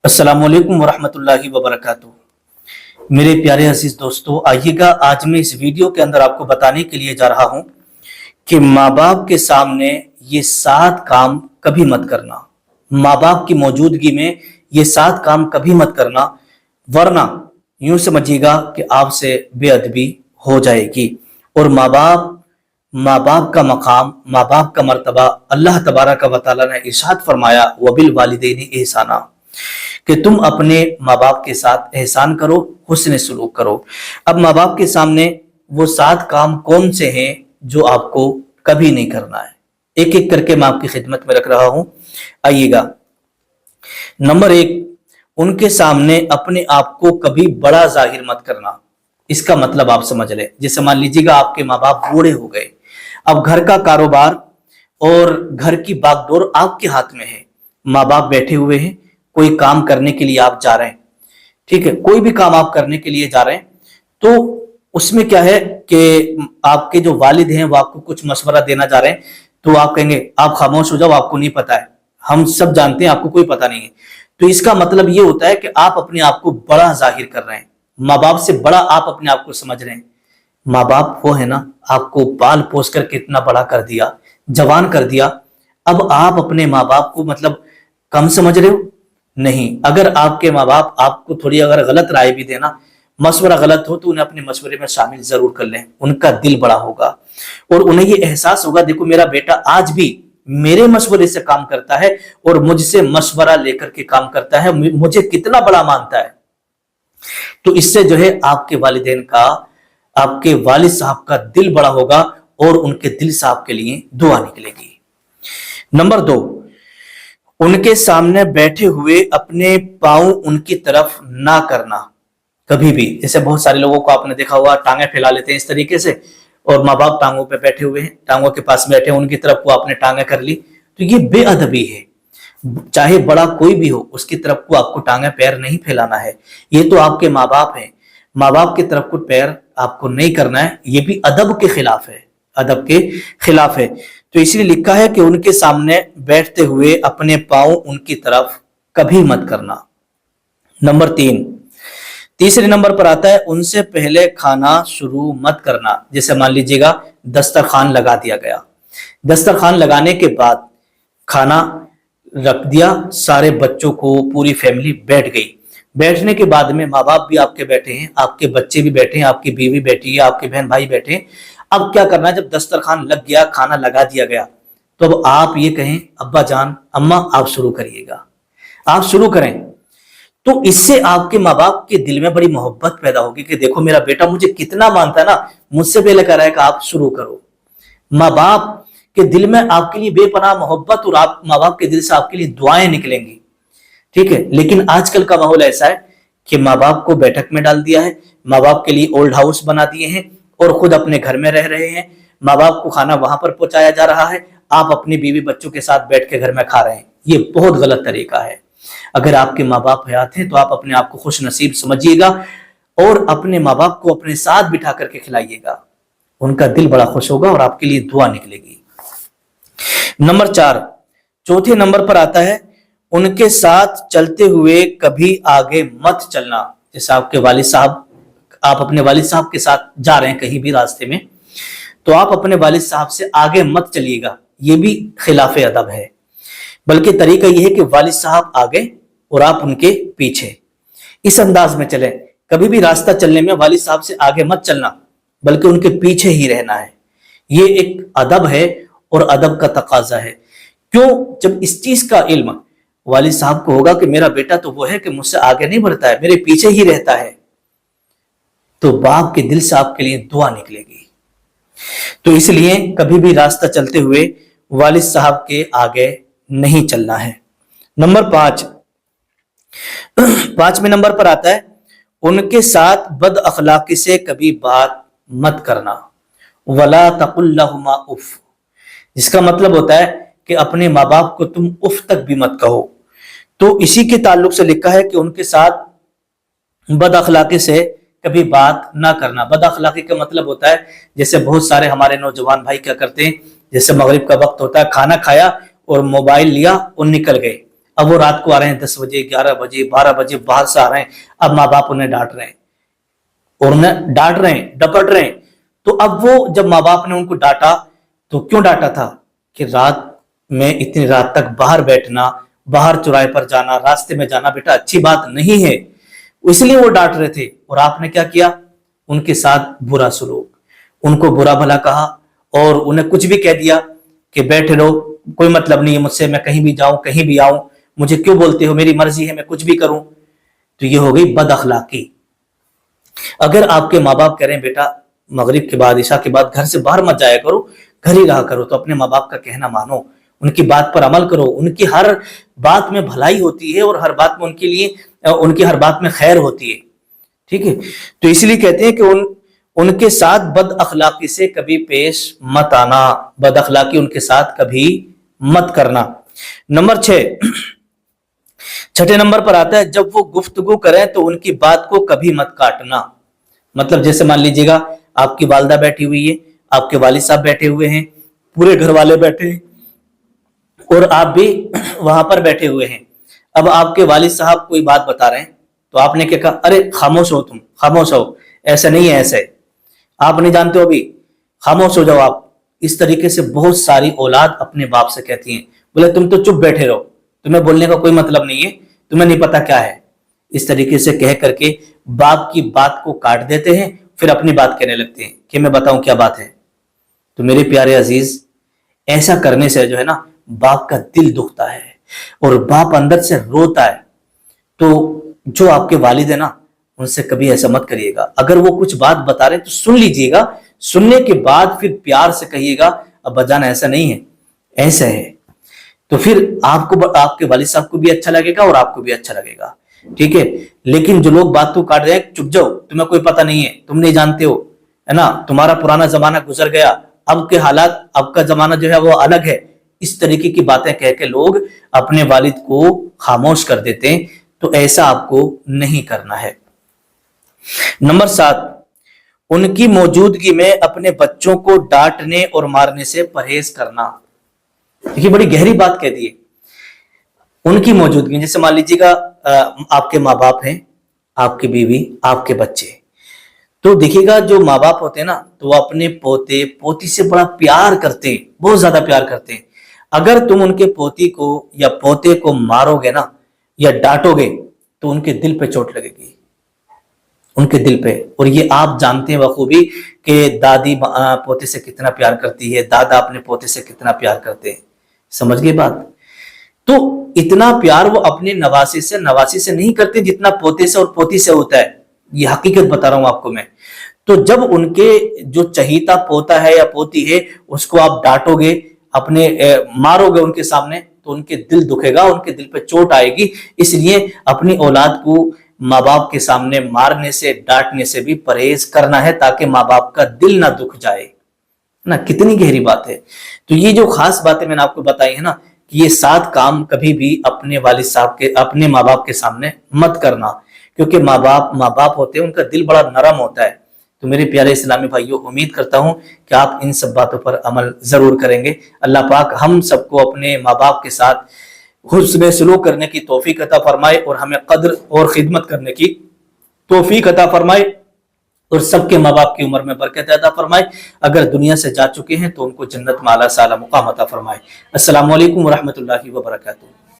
अस्सलामुअलैकुम वरहमतुल्लाहि वबरकातुहू। मेरे प्यारे अजीज दोस्तों, आइएगा आज मैं इस वीडियो के अंदर आपको बताने के लिए जा रहा हूं कि माँ बाप के सामने ये 7 काम कभी मत करना। माँ बाप की मौजूदगी में ये 7 काम कभी मत करना, वरना यूं समझिएगा कि आपसे बेअदबी हो जाएगी। और माँ बाप का मकाम, माँ बाप का मर्तबा अल्लाह तबारक व तआला ने इरशाद फरमाया, वबिल वालिदैनि एहसाना, कि तुम अपने माँ बाप के साथ एहसान करो, हुस्न सलूक करो। अब माँ बाप के सामने वो 7 काम कौन से हैं जो आपको कभी नहीं करना है, एक एक करके मैं आपकी खिदमत में रख रहा हूं। आइएगा। नंबर 1, उनके सामने अपने आप को कभी बड़ा जाहिर मत करना। इसका मतलब आप समझ लें, जैसे मान लीजिएगा आपके माँ बाप बूढ़े हो गए, अब घर का कारोबार और घर की बागडोर आपके हाथ में है। माँ बाप बैठे हुए हैं, कोई काम करने के लिए आप जा रहे हैं, ठीक है, कोई भी काम आप करने के लिए जा रहे हैं, तो उसमें क्या है कि आपके जो वालिद हैं वो आपको कुछ मशवरा देना जा रहे हैं, तो आप कहेंगे आप खामोश हो जाओ, आपको नहीं पता है, हम सब जानते हैं, आपको कोई पता नहीं है। तो इसका मतलब ये होता है कि आप अपने आप को बड़ा जाहिर कर रहे हैं, माँ बाप से बड़ा आप अपने आप को समझ रहे हैं। माँ बाप वो है ना, आपको पाल पोस कर कितना बड़ा कर दिया, जवान कर दिया, अब आप अपने माँ बाप को मतलब कम समझ रहे हो? नहीं। अगर आपके माँ बाप आपको थोड़ी अगर गलत राय भी देना, मशवरा गलत हो, तो उन्हें अपने मशवरे में शामिल जरूर कर लें। उनका दिल बड़ा होगा और उन्हें ये एहसास होगा, देखो मेरा बेटा आज भी मेरे मशवरे से काम करता है और मुझसे मशवरा लेकर के काम करता है, मुझे कितना बड़ा मानता है। तो इससे जो है आपके वालिदैन का, आपके वालिद साहब का दिल बड़ा होगा और उनके दिल से आपके लिए दुआ निकलेगी। नंबर 2, उनके सामने बैठे हुए अपने पांव उनकी तरफ ना करना कभी भी। जैसे बहुत सारे लोगों को आपने देखा होगा, टांगे फैला लेते हैं इस तरीके से, और माँ बाप टांगों पे बैठे हुए हैं, टांगों के पास बैठे हैं, उनकी तरफ को आपने टांगे कर ली, तो ये बेअदबी है। चाहे बड़ा कोई भी हो, उसकी तरफ को आपको टांगे पैर नहीं फैलाना है। ये तो आपके माँ बाप हैं, माँ बाप की तरफ को पैर आपको नहीं करना है, ये भी अदब के खिलाफ है, अदब के खिलाफ है। तो इसलिए लिखा है कि उनके सामने बैठते हुए अपने पांव उनकी तरफ कभी मत करना। नंबर 3, तीसरे नंबर पर आता है, उनसे पहले खाना शुरू मत करना। जैसे मान लीजिएगा दस्तरखान लगा दिया गया, दस्तरखान लगाने के बाद खाना रख दिया, सारे बच्चों को, पूरी फैमिली बैठ गई। बैठने के बाद में माँ बाप भी आपके बैठे हैं, आपके बच्चे भी बैठे हैं, आपकी बीवी बैठी है, आपके बहन भाई बैठे हैं। अब क्या करना है, जब दस्तरखान लग गया, खाना लगा दिया गया, तो अब आप ये कहें, अब्बा जान, अम्मा आप शुरू करिएगा, आप शुरू करें। तो इससे आपके माँ बाप के दिल में बड़ी मोहब्बत पैदा होगी कि देखो मेरा बेटा मुझे कितना मानता है ना, मुझसे पहले कह रहा है कि आप शुरू करो। माँ बाप के दिल में आपके लिए बेपनाह मोहब्बत, और आप माँ बाप के दिल से आपके लिए दुआएं निकलेंगी, ठीक है। लेकिन आजकल का माहौल ऐसा है कि माँ बाप को बैठक में डाल दिया है, माँ बाप के लिए ओल्ड हाउस बना दिए हैं और खुद अपने घर में रह रहे हैं। माँ बाप को खाना वहां पर पहुंचाया जा रहा है, आप अपनी बीवी बच्चों के साथ बैठ के घर में खा रहे हैं। ये बहुत गलत तरीका है। अगर आपके माँ बाप हयात हैं तो आप अपने आप को खुश नसीब समझिएगा और अपने माँ बाप को अपने साथ बिठा करके खिलाइएगा, उनका दिल बड़ा खुश होगा और आपके लिए दुआ निकलेगी। नंबर 4, चौथे नंबर पर आता है, उनके साथ चलते हुए कभी आगे मत चलना। जैसे आपके वालिद साहब, आप अपने वालिद साहब के साथ जा रहे हैं कहीं भी रास्ते में, तो आप अपने वालिद साहब से आगे मत चलिएगा, ये भी खिलाफ अदब है। बल्कि तरीका यह है कि वालिद साहब आगे और आप उनके पीछे, इस अंदाज में चलें। कभी भी रास्ता चलने में वालिद साहब से आगे मत चलना, बल्कि उनके पीछे ही रहना है। ये एक अदब है और अदब का तकाजा है। क्यों? जब इस चीज का इल्म वालिद साहब को होगा कि मेरा बेटा तो वो है कि मुझसे आगे नहीं बढ़ता है, मेरे पीछे ही रहता है, तो बाप के दिल से आपके लिए दुआ निकलेगी। तो इसलिए कभी भी रास्ता चलते हुए वालिद साहब के आगे नहीं चलना है। नंबर 5, 5वें नंबर पर आता है, उनके साथ बद अखलाकी से कभी बात मत करना। वला तकुल लहुमा उफ, जिसका मतलब होता है कि अपने माँ बाप को तुम उफ तक भी मत कहो। तो इसी के ताल्लुक से लिखा है कि उनके साथ बद अखलाकी से कभी बात ना करना। बद अखलाकी का मतलब होता है, जैसे बहुत सारे हमारे नौजवान भाई क्या करते हैं, जैसे मगरिब का वक्त होता है, खाना खाया और मोबाइल लिया और निकल गए, अब वो रात को आ रहे हैं 10 बजे, 11 बजे, 12 बजे बाहर से आ रहे हैं। अब माँ बाप उन्हें डांट रहे हैं और उन्हें डांट रहे हैं, डपट रहे हैं। तो अब वो जब माँ बाप ने उनको डांटा, तो क्यों डांटा था कि रात में इतनी रात तक बाहर बैठना, बाहर चौराहे पर जाना, रास्ते में जाना बेटा अच्छी बात नहीं है, इसलिए वो डांट रहे थे। और आपने क्या किया, उनके साथ बुरा सलूक, उनको बुरा भला कहा और उन्हें कुछ भी कह दिया कि बैठे रहो, कोई मतलब नहीं है मुझसे, मैं कहीं भी जाऊं कहीं भी आऊं, मुझे क्यों बोलते हो, मेरी मर्जी है, मैं कुछ भी करूं। तो ये हो गई बद अखलाकी। अगर आपके माँ बाप कह रहे हैं बेटा मगरिब के बाद, ईशा के बाद घर से बाहर मत जाया करो, घर ही रहा करो, तो अपने माँ बाप का कहना मानो, उनकी बात पर अमल करो। उनकी हर बात में भलाई होती है और हर बात में उनके लिए, उनकी हर बात में खैर होती है। ठीक है, तो इसलिए कहते हैं कि उनके साथ बद अखलाकी से कभी पेश मत आना, बद अखलाकी उनके साथ कभी मत करना। नंबर 6, छठे नंबर पर आता है, जब वो गुफ्तगू करें तो उनकी बात को कभी मत काटना। मतलब जैसे मान लीजिएगा आपकी वालिदा बैठी हुई है, आपके वालिद साहब बैठे हुए हैं, पूरे घर वाले बैठे हैं और आप भी वहां पर बैठे हुए हैं। अब आपके वालिद साहब कोई बात बता रहे हैं तो आपने क्या कहा, अरे खामोश हो तुम, खामोश हो, ऐसा नहीं है, ऐसा है, आप नहीं जानते हो, अभी खामोश हो जाओ आप। इस तरीके से बहुत सारी औलाद अपने बाप से कहती हैं, बोले तुम तो चुप बैठे रहो, तुम्हें बोलने का कोई मतलब नहीं है, तुम्हें नहीं पता क्या है। इस तरीके से कह करके बाप की बात को काट देते हैं, फिर अपनी बात कहने लगते हैं कि मैं बताऊं क्या बात है। तो मेरे प्यारे अजीज, ऐसा करने से जो है ना बाप का दिल दुखता है और बाप अंदर से रोता है। तो जो आपके वालिद है ना, उनसे कभी ऐसा मत करिएगा। अगर वो कुछ बात बता रहे हैं तो सुन लीजिएगा, सुनने के बाद फिर प्यार से कहिएगा अब बजाना ऐसा नहीं है, ऐसा है। तो फिर आपको, आपके वालिद साहब को भी अच्छा लगेगा और आपको भी अच्छा लगेगा। ठीक है, लेकिन जो लोग बात को काट रहे हैं, चुप जाओ, तुम्हें कोई पता नहीं है, तुम नहीं जानते हो, है ना, तुम्हारा पुराना जमाना गुजर गया, अब के हालात, अब का जमाना जो है वो अलग है, इस तरीके की बातें कह के लोग अपने वालिद को खामोश कर देते हैं। तो ऐसा आपको नहीं करना है। नंबर 7, उनकी मौजूदगी में अपने बच्चों को डांटने और मारने से परहेज करना। देखिए बड़ी गहरी बात कह दी है, उनकी मौजूदगी, जैसे मान लीजिएगा आपके माँ बाप हैं, आपकी बीवी, आपके बच्चे, तो देखिएगा जो माँ बाप होते हैं ना, तो वो अपने पोते पोती से बड़ा प्यार करते हैं, बहुत ज्यादा प्यार करते हैं। अगर तुम उनके पोती को या पोते को मारोगे ना या डांटोगे तो उनके दिल पे चोट लगेगी, उनके दिल पे। और ये आप जानते हैं बखूबी कि दादी पोते से कितना प्यार करती है, दादा अपने पोते से कितना प्यार करते हैं। समझ गए बात? तो इतना प्यार वो अपने नवासी से नहीं करते जितना पोते से और पोती से होता है। ये हकीकत बता रहा हूं आपको मैं। तो जब उनके जो चहीता पोता है या पोती है उसको आप डांटोगे, अपने मारोगे उनके सामने, तो उनके दिल दुखेगा, उनके दिल पे चोट आएगी। इसलिए अपनी औलाद को माँ बाप के सामने मारने से, डांटने से भी परहेज करना है, ताकि माँ बाप का दिल ना दुख जाए ना। कितनी गहरी बात है। तो ये जो खास बातें मैंने आपको बताई है ना, कि ये 7 काम कभी भी अपने वालिद साहब के, अपने माँ बाप के सामने मत करना, क्योंकि माँ बाप होते हैं, उनका दिल बड़ा नरम होता है। तो मेरे प्यारे इस्लामी भाइयों, उम्मीद करता हूं कि आप इन सब बातों पर अमल जरूर करेंगे। अल्लाह पाक हम सबको अपने माँ बाप के साथ हुस्न सलूक करने की तौफीक अता फरमाए और हमें कद्र और खिदमत करने की तौफीक अता फरमाए और सबके माँ बाप की उम्र में बरकत अता फरमाए। अगर दुनिया से जा चुके हैं तो उनको जन्नत में आला साला मुकाम अता फरमाए। अस्सलामु अलैकुम व रहमतुल्लाहि व बरकातुहू।